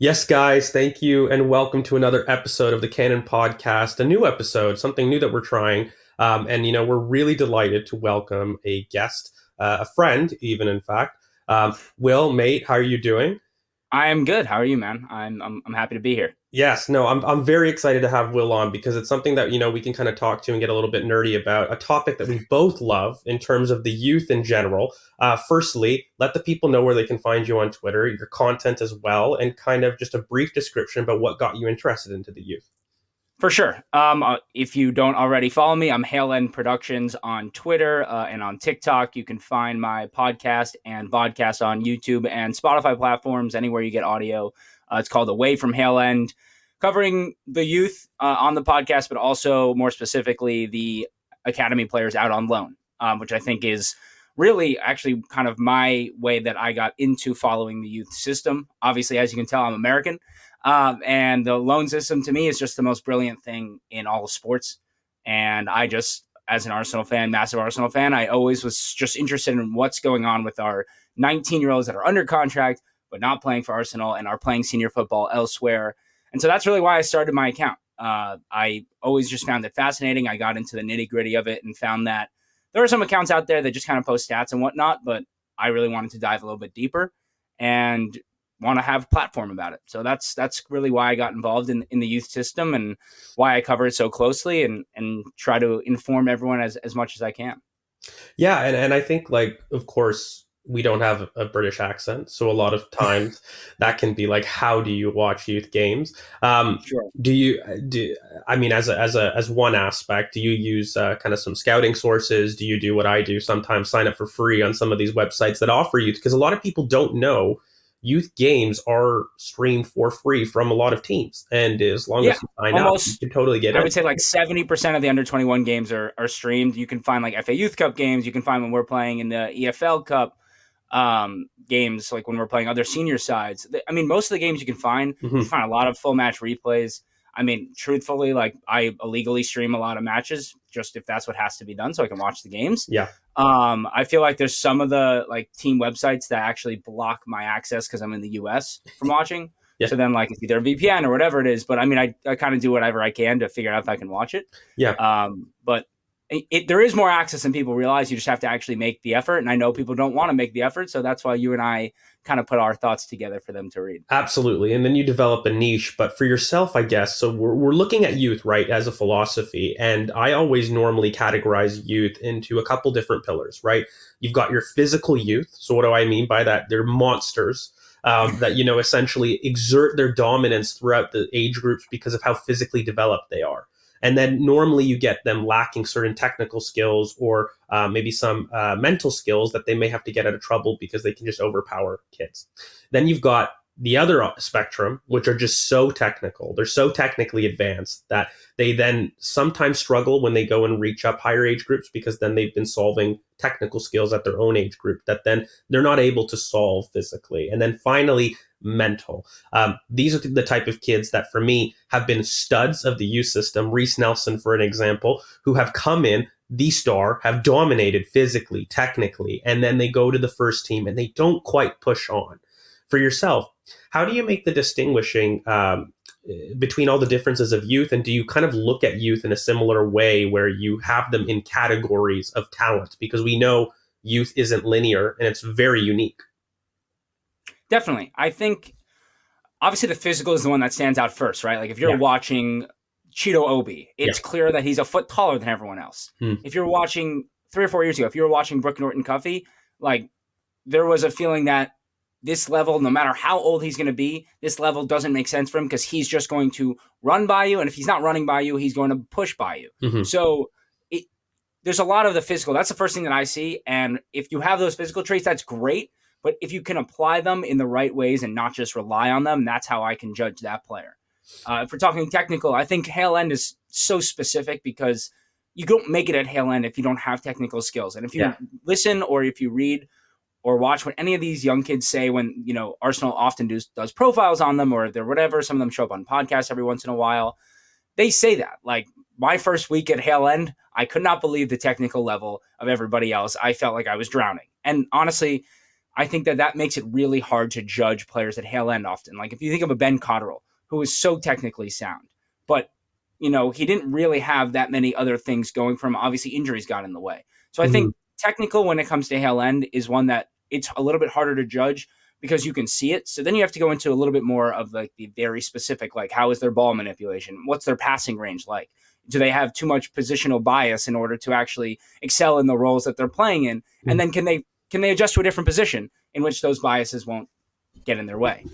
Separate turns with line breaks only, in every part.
Yes, guys, thank you, and welcome to another episode of the Canon Podcast. A new episode, something new that we're trying. We're really delighted to welcome a guest, a friend, even in fact. Will, mate, how are you doing?
I am good. How are you, man? I'm happy to be here.
Yes, no, I'm very excited to have Will on because it's something that we can kind of talk to and get a little bit nerdy about, a topic that we both love in terms of the youth in general. Firstly, let the people know where they can find you on Twitter, your content as well, and kind of just a brief description about what got you interested into the youth.
For sure. If you don't already follow me, I'm HALE Productions on Twitter and on TikTok. You can find my podcast and vodcast on YouTube and Spotify platforms, anywhere you get audio. It's called Away from HALE End, covering the youth on the podcast, but also more specifically the academy players out on loan, which I think is really actually kind of my way that I got into following the youth system. Obviously, as you can tell, I'm American. And the loan system to me is just the most brilliant thing in all of sports. And I just, as an Arsenal fan, massive Arsenal fan, I always was just interested in what's going on with our 19-year-olds that are under contract, but not playing for Arsenal and are playing senior football elsewhere. And so that's really why I started my account. I always just found it fascinating. I got into the nitty gritty of it and found that there are some accounts out there that just kind of post stats and whatnot, but I really wanted to dive a little bit deeper and want to have a platform about it. So that's really why I got involved in the youth system and why I cover it so closely and try to inform everyone as much as I can.
Yeah, and I think of course we don't have a British accent, so a lot of times that can be like, how do you watch youth games?
Sure.
Do you do? I mean, as one aspect, do you use kind of some scouting sources? Do you do what I do? Sometimes sign up for free on some of these websites that offer youth, because a lot of people don't know youth games are streamed for free from a lot of teams, and as long
Yeah.
as you sign up, you
Almost
can totally get
I
in.
would say like 70% of the under 21 games are streamed. You can find like FA Youth Cup games. You can find when we're playing in the EFL Cup games, like when we're playing other senior sides. I mean, most of the games you can
Hmm.
find a lot of full match replays. I mean, truthfully, like I illegally stream a lot of matches just if that's what has to be done so I can watch the games.
Yeah.
I feel like there's some of the like team websites that actually block my access because I'm in the US from watching.
Yeah.
So then like it's either a VPN or whatever it is. But I mean, I kind of do whatever I can to figure out if I can watch it.
Yeah.
But there is more access than people realize. You just have to actually make the effort. And I know people don't want to make the effort. So that's why you and I kind of put our thoughts together for them to read.
Absolutely. And then you develop a niche, but for yourself, I guess. So we're looking at youth, right, as a philosophy. And I always normally categorize youth into a couple different pillars, right? You've got your physical youth. So what do I mean by that? They're monsters that, essentially exert their dominance throughout the age groups because of how physically developed they are. And then normally you get them lacking certain technical skills or maybe some mental skills that they may have to get out of trouble because they can just overpower kids. Then you've got the other spectrum, which are just so technical. They're so technically advanced that they then sometimes struggle when they go and reach up higher age groups because then they've been solving technical skills at their own age group that then they're not able to solve physically. And then finally, mental. These are the type of kids that, for me, have been studs of the youth system. Reese Nelson, for an example, who have come in, the star, have dominated physically, technically, and then they go to the first team and they don't quite push on. For yourself, how do you make the distinguishing between all the differences of youth, and do you kind of look at youth in a similar way where you have them in categories of talent? Because we know youth isn't linear and it's very unique.
Definitely. I think obviously the physical is the one that stands out first, right? Like if you're
Yeah,
watching Cheeto Obi,
yeah.
it's clear that he's a foot taller than everyone else.
Hmm.
If you're watching 3 or 4 years ago, if you were watching Brooke Norton Cuffey, like there was a feeling that this level, no matter how old he's going to be, this level doesn't make sense for him because he's just going to run by you. And if he's not running by you, he's going to push by you.
Hmm.
So it, there's a lot of the physical. That's the first thing that I see. And if you have those physical traits, that's great. But if you can apply them in the right ways and not just rely on them, that's how I can judge that player. If we're talking technical, I think Hale End is so specific because you don't make it at Hale End if you don't have technical skills. And if you
Yeah.
listen or if you read or watch what any of these young kids say when, Arsenal often does profiles on them or they're whatever, some of them show up on podcasts every once in a while. They say that. Like my first week at Hale End, I could not believe the technical level of everybody else. I felt like I was drowning. And honestly, I think that makes it really hard to judge players at Hale End often. Like if you think of a Ben Cotterill, who is so technically sound, but he didn't really have that many other things going for him. Obviously, injuries got in the way. So I
Mhm.
think technical when it comes to Hale End is one that it's a little bit harder to judge because you can see it. So then you have to go into a little bit more of like the very specific, like how is their ball manipulation? What's their passing range like? Do they have too much positional bias in order to actually excel in the roles that they're playing in? And
Mhm.
then can they adjust to a different position in which those biases won't get in their way?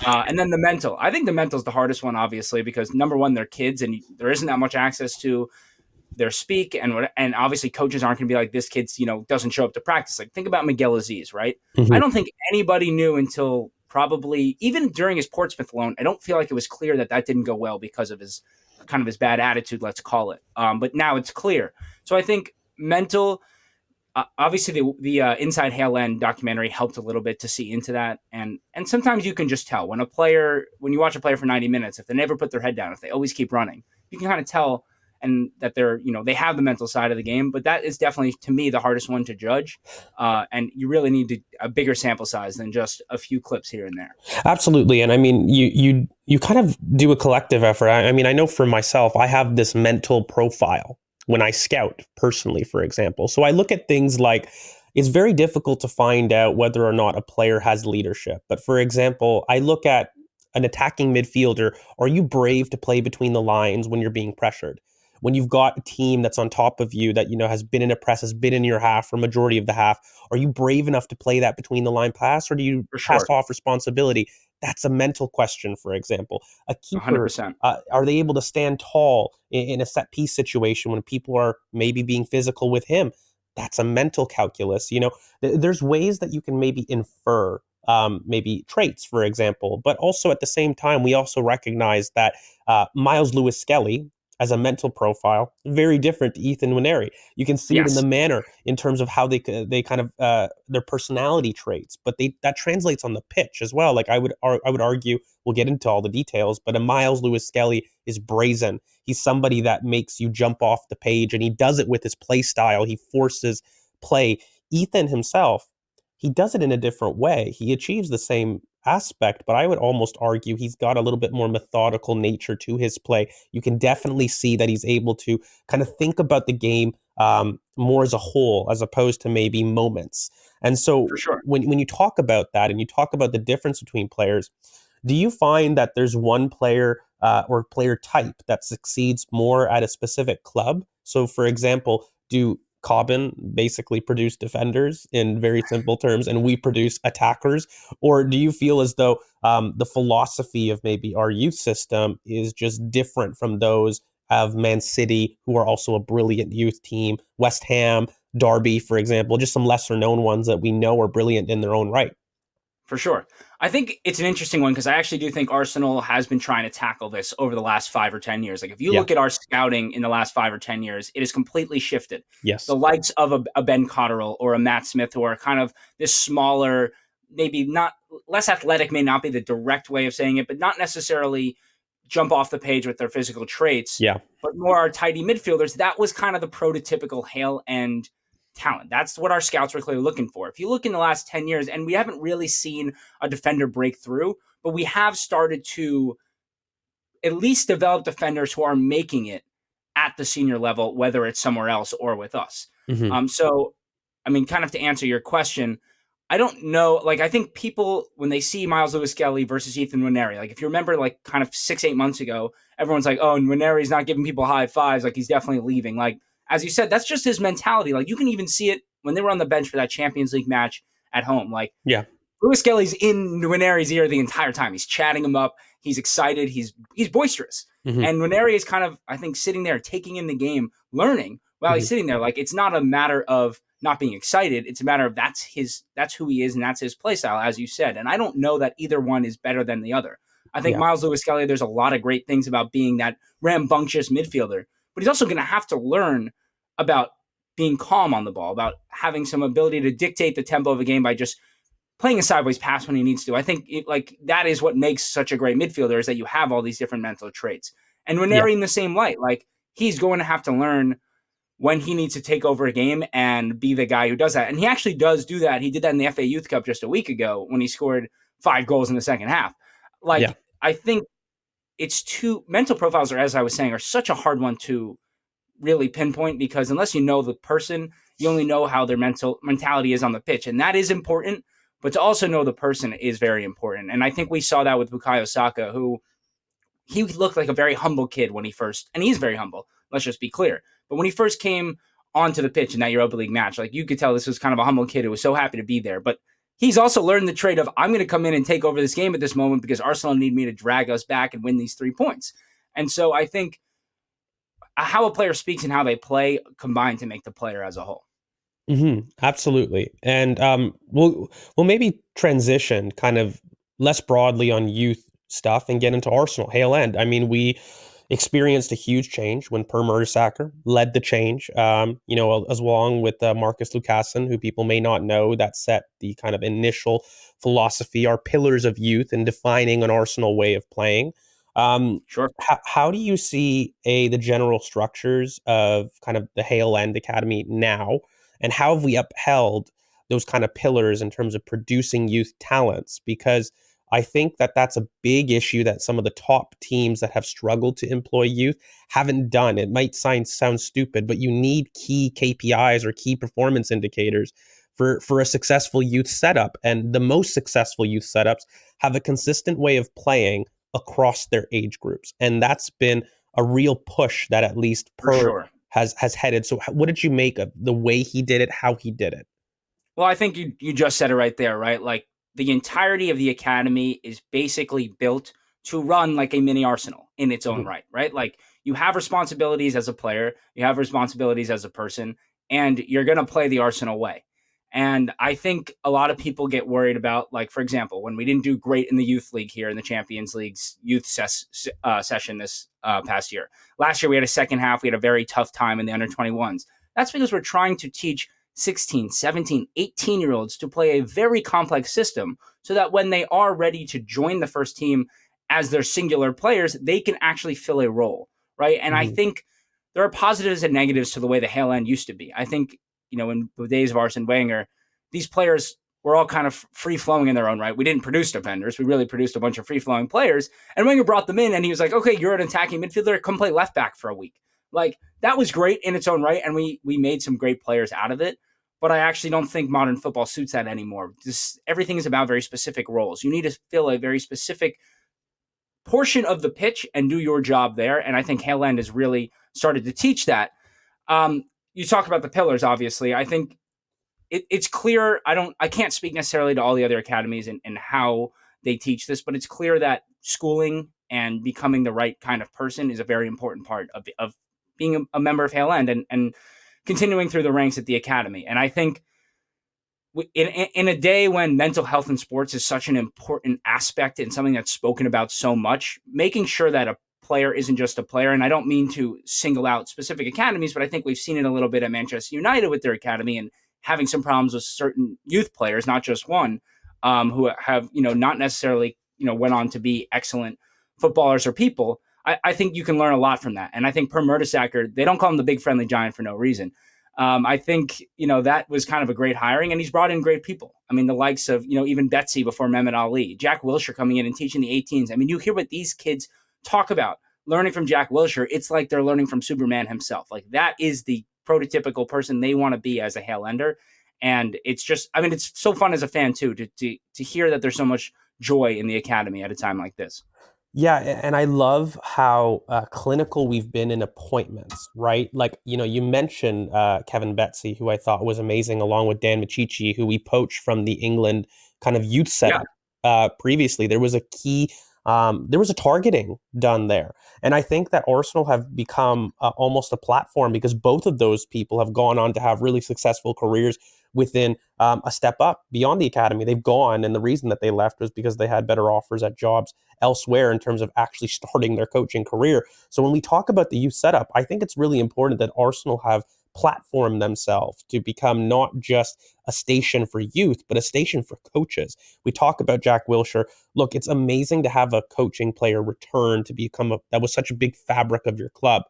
And then the mental. I think the mental is the hardest one, obviously, because number one, they're kids and there isn't that much access to their speak, and obviously coaches aren't going to be like this kid's doesn't show up to practice. Like think about Miguel Aziz, right? I
Mhm.
don't think anybody knew until probably even during his Portsmouth loan. I don't feel like it was clear that didn't go well because of his kind of his bad attitude, let's call it. But now it's clear. So I think mental. Obviously, the Inside Hale End documentary helped a little bit to see into that, and sometimes you can just tell when you watch a player for 90 minutes, if they never put their head down, if they always keep running, you can kind of tell, and that they have the mental side of the game. But that is definitely to me the hardest one to judge, and you really need a bigger sample size than just a few clips here and there.
Absolutely. And I mean, you kind of do a collective effort. I mean, I know for myself, I have this mental profile when I scout personally, for example. So I look at things like it's very difficult to find out whether or not a player has leadership. But for example, I look at an attacking midfielder. Are you brave to play between the lines when you're being pressured? When you've got a team that's on top of you that has been in a press, has been in your half for majority of the half, are you brave enough to play that between the line pass, or do you
For
pass
sure,
off responsibility? That's a mental question, for example. A
hundred
keeper,
percent,
are they able to stand tall in a set piece situation when people are maybe being physical with him? That's a mental calculus. There's ways that you can maybe infer maybe traits, for example, but also at the same time, we also recognize that Miles Lewis Skelly, as a mental profile, very different to Ethan Winery. You can see it in the
yes,
manner in terms of how they kind of their personality traits, but that translates on the pitch as well. Like I would argue, we'll get into all the details, but a Miles Lewis Skelly is brazen. He's somebody that makes you jump off the page, and he does it with his play style. He forces play. Ethan himself, he does it in a different way. He achieves the same aspect, but I would almost argue he's got a little bit more methodical nature to his play. You can definitely see that he's able to kind of think about the game more as a whole, as opposed to maybe moments. And so
for sure.
when you talk about that and you talk about the difference between players, do you find that there's one player or player type that succeeds more at a specific club? So, for example, do Cobbin basically produce defenders in very simple terms, and we produce attackers? Or do you feel as though the philosophy of maybe our youth system is just different from those of Man City, who are also a brilliant youth team, West Ham, Derby, for example, just some lesser known ones that we know are brilliant in their own right?
For sure. I think it's an interesting one because I actually do think Arsenal has been trying to tackle this over the last 5 or 10 years. Like if you
Yeah.
look at our scouting in the last 5 or 10 years, it has completely shifted. The
Yes.
likes of a Ben Cotterill or a Matt Smith, who are kind of this smaller, maybe not less athletic, may not be the direct way of saying it, but not necessarily jump off the page with their physical traits,
Yeah.
but more our tidy midfielders. That was kind of the prototypical Hale End talent. That's what our scouts were clearly looking for. If you look in the last 10 years, and we haven't really seen a defender break through, but we have started to at least develop defenders who are making it at the senior level, whether it's somewhere else or with us.
Hmm.
So, I mean, kind of to answer your question, I don't know. Like, I think people, when they see Miles Lewis Skelly versus Ethan Winery, like, if you remember, like, kind of 6, 8 months ago, everyone's like, oh, and Winery's not giving people high fives. Like, he's definitely leaving. Like, as you said, that's just his mentality. Like, you can even see it when they were on the bench for that Champions League match at home. Like,
Yeah.
Lewis Kelly's in Winery's ear the entire time. He's chatting him up. He's excited. He's boisterous.
Hmm.
And Wineri is kind of, I think, sitting there taking in the game, learning while
Hmm.
he's sitting there. Like it's not a matter of not being excited. It's a matter of that's who he is and that's his play style, as you said. And I don't know that either one is better than the other. I think
Yeah.
Miles Lewis Kelly, there's a lot of great things about being that rambunctious midfielder, but he's also going to have to learn about being calm on the ball, about having some ability to dictate the tempo of a game by just playing a sideways pass when he needs to. I think like that is what makes such a great midfielder is that you have all these different mental traits. And
Yeah.
Ranieri in the same light, like he's going to have to learn. when he needs to take over a game and be the guy who does that. And he actually does do that. He did that in the FA Youth Cup just a week ago when he scored 5 goals in the second half.
Yeah.
Like, I think it's too mental profiles are, as I was saying, are such a hard one to really pinpoint, because unless you know the person, you only know how their mentality is on the pitch. And that is important, but to also know the person is very important. And I think we saw that with Bukayo Saka, who he looked like a very humble kid when he first, and he's very humble, let's just be clear. But when he first came onto the pitch in that Europa League match, like, you could tell this was kind of a humble kid who was so happy to be there. But he's also learned the trade of, I'm going to come in and take over this game at this moment because Arsenal need me to drag us back and win these 3 points. And so I think how a player speaks and how they play combine to make the player as a whole.
Absolutely. And we'll maybe transition kind of less broadly on youth stuff and get into Arsenal. Hale End. I mean, we experienced a huge change when Per Mertesacker led the change, as along with Marcus Lucassen, who people may not know, that set the kind of initial philosophy, our pillars of youth, and defining an Arsenal way of playing.
Sure.
How do you see the general structures of kind of the Hale End Academy now? And how have we upheld those kind of pillars in terms of producing youth talents? Because I think that that's a big issue that some of the top teams that have struggled to employ youth haven't done. It might sound stupid, but you need key KPIs or key performance indicators for a successful youth setup. And the most successful youth setups have a consistent way of playing across their age groups. And that's been a real push that at least
For
Per
sure.
has headed. So what did you make of the way he did it, how he did it?
Well, I think you just said it right there, right? Like, the entirety of the academy is basically built to run like a mini Arsenal in its own
Mhm.
right, right? Like, you have responsibilities as a player, you have responsibilities as a person, and you're going to play the Arsenal way. And I think a lot of people get worried about, like, for example, when we didn't do great in the youth league here in the Champions League's youth session this past year. Last year, we had a second half. We had a very tough time in the under 21s. That's because we're trying to teach 16, 17, 18 year olds to play a very complex system so that when they are ready to join the first team as their singular players, they can actually fill a role, right? And I
Mhm.
think there are positives and negatives to the way the Hale End used to be. I think, in the days of Arsene Wenger, these players were all kind of free flowing in their own right. We didn't produce defenders. We really produced a bunch of free flowing players. And Wenger brought them in and he was like, okay, you're an attacking midfielder. Come play left back for a week. Like, that was great in its own right. And we made some great players out of it. But I actually don't think modern football suits that anymore. Everything is about very specific roles. You need to fill a very specific portion of the pitch and do your job there. And I think Hale End has really started to teach that. You talk about the pillars, obviously. I think it's clear. I can't speak necessarily to all the other academies and how they teach this, but it's clear that schooling and becoming the right kind of person is a very important part of being a member of Hale End and continuing through the ranks at the academy. And I think in a day when mental health in sports is such an important aspect and something that's spoken about so much, making sure that a player isn't just a player, and I don't mean to single out specific academies, but I think we've seen it a little bit at Manchester United with their academy and having some problems with certain youth players, not just one, who have, not necessarily, went on to be excellent footballers or people. I think you can learn a lot from that. And I think Per Mertesacker, they don't call him the big friendly giant for no reason. I think, that was kind of a great hiring, and he's brought in great people. I mean, the likes of, even Betsy before Mehmet Ali, Jack Wilshere coming in and teaching the 18s. I mean, you hear what these kids talk about learning from Jack Wilshere. It's like they're learning from Superman himself. Like, that is the prototypical person they want to be as a Hale Ender. And it's just, I mean, it's so fun as a fan too, to hear that there's so much joy in the academy at a time like this.
Yeah, and I love how clinical we've been in appointments, right? Like, you mentioned Kevin Betsy, who I thought was amazing, along with Dan Machichi, who we poached from the England kind of youth
Yeah.
setup previously. There was there was a targeting done there. And I think that Arsenal have become almost a platform because both of those people have gone on to have really successful careers within a step up beyond the academy. They've gone, and the reason that they left was because they had better offers at jobs elsewhere in terms of actually starting their coaching career. So when we talk about the youth setup, I think it's really important that Arsenal have platformed themselves to become not just a station for youth, but a station for coaches. We talk about Jack Wilshere. Look, it's amazing to have a coaching player return to become that was such a big fabric of your club.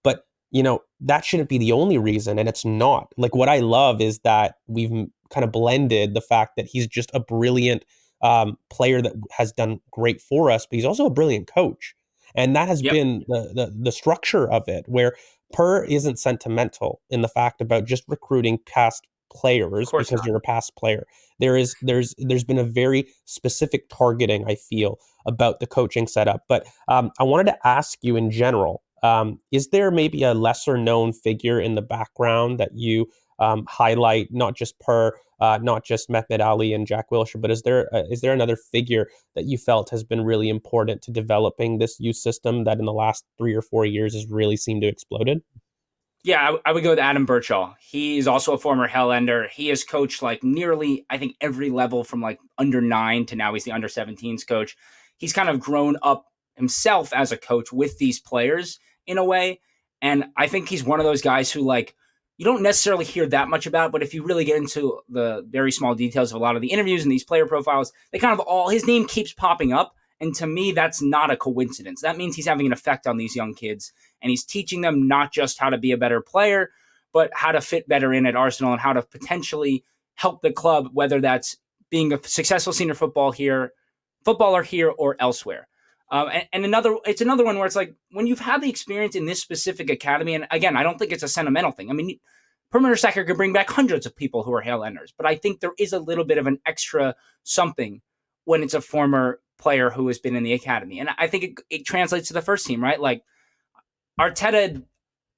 But that shouldn't be the only reason, and it's not. Like, what I love is that we've kind of blended the fact that he's just a brilliant player that has done great for us, but he's also a brilliant coach. And that has
Yep.
been the structure of it, where Per isn't sentimental in the fact about just recruiting past
Of
players
course
because
not.
you're a past player. There's been a very specific targeting, I feel, about the coaching setup. But I wanted to ask you in general, is there maybe a lesser known figure in the background that you highlight, not just Per, not just Mehmet Ali and Jack Wilshere, but is there another figure that you felt has been really important to developing this youth system that in the last 3 or 4 years has really seemed to exploded?
Yeah, I would go with Adam Birchall. He's also a former Hellender. He has coached like nearly, I think, every level from like under 9 to now he's the under 17s coach. He's kind of grown up himself as a coach with these players in a way. And I think he's one of those guys who, like, you don't necessarily hear that much about, but if you really get into the very small details of a lot of the interviews and these player profiles, they kind of all, his name keeps popping up. And to me, that's not a coincidence. That means he's having an effect on these young kids, and he's teaching them not just how to be a better player, but how to fit better in at Arsenal and how to potentially help the club, whether that's being a successful senior footballer here or elsewhere. It's another one where it's like, when you've had the experience in this specific academy, and again, I don't think it's a sentimental thing. I mean, Per Mertesacker could bring back hundreds of people who are Hale Enders, but I think there is a little bit of an extra something when it's a former player who has been in the academy. And I think it translates to the first team, right? Like, Arteta,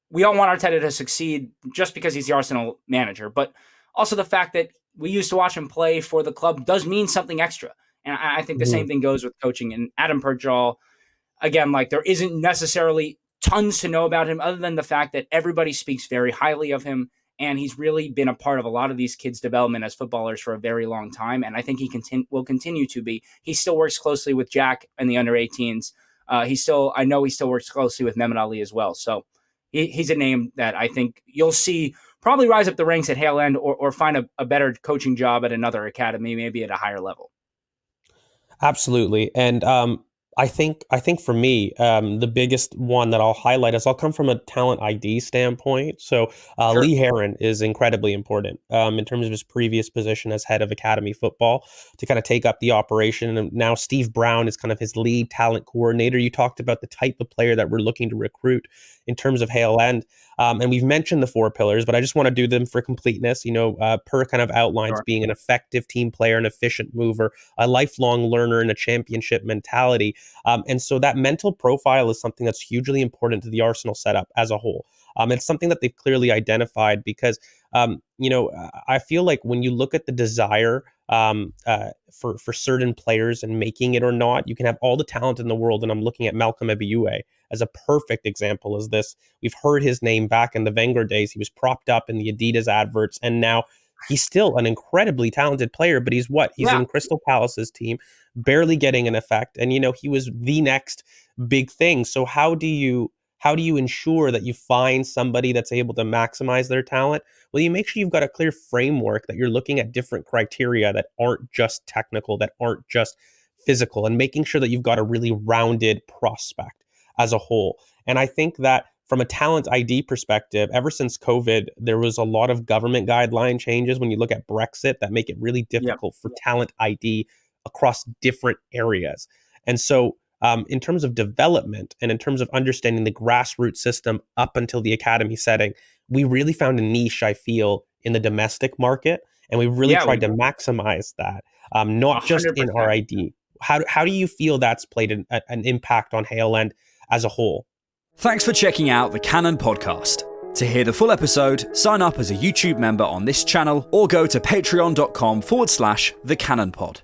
we all want Arteta to succeed just because he's the Arsenal manager, but also the fact that we used to watch him play for the club does mean something extra. And I think the
Mhm.
same thing goes with coaching. And Adam Purjol, again, like, there isn't necessarily tons to know about him other than the fact that everybody speaks very highly of him. And he's really been a part of a lot of these kids' development as footballers for a very long time. And I think he will continue to be. He still works closely with Jack and the under 18s. I know he still works closely with Mehmet Ali as well. So he's a name that I think you'll see probably rise up the ranks at Hale End, or find a better coaching job at another academy, maybe at a higher level.
Absolutely. And I think for me, the biggest one that I'll highlight is I'll come from a talent ID standpoint. So
Sure.
Lee Heron is incredibly important in terms of his previous position as head of academy football to kind of take up the operation. And now Steve Brown is kind of his lead talent coordinator. You talked about the type of player that we're looking to recruit in terms of Hale End. And we've mentioned the 4 pillars, but I just want to do them for completeness. Per kind of outlines
Sure.
being an effective team player, an efficient mover, a lifelong learner, and a championship mentality. And so that mental profile is something that's hugely important to the Arsenal setup as a whole. It's something that they've clearly identified because, I feel like when you look at the desire for certain players and making it or not, you can have all the talent in the world. And I'm looking at Malcolm Ebiue as a perfect example as this. We've heard his name back in the Wenger days. He was propped up in the Adidas adverts, and now he's still an incredibly talented player, but he's what? He's
Yeah.
in Crystal Palace's team, barely getting an effect. And he was the next big thing. So how do you ensure that you find somebody that's able to maximize their talent? Well, you make sure you've got a clear framework, that you're looking at different criteria that aren't just technical, that aren't just physical, and making sure that you've got a really rounded prospect as a whole. And I think that from a talent ID perspective, ever since COVID, there was a lot of government guideline changes when you look at Brexit that make it really
Yep.
difficult for talent ID across different areas. And so, in terms of development and in terms of understanding the grassroots system up until the academy setting, we really found a niche, I feel, in the domestic market. And we really
Yeah.
tried to maximize that,
A
not just
hundred
in our
percent.
ID. How do you feel that's played an impact on Hale End as a whole?
Thanks for checking out the Cannon Podcast. To hear the full episode, sign up as a YouTube member on this channel or go to patreon.com/thecannonpod.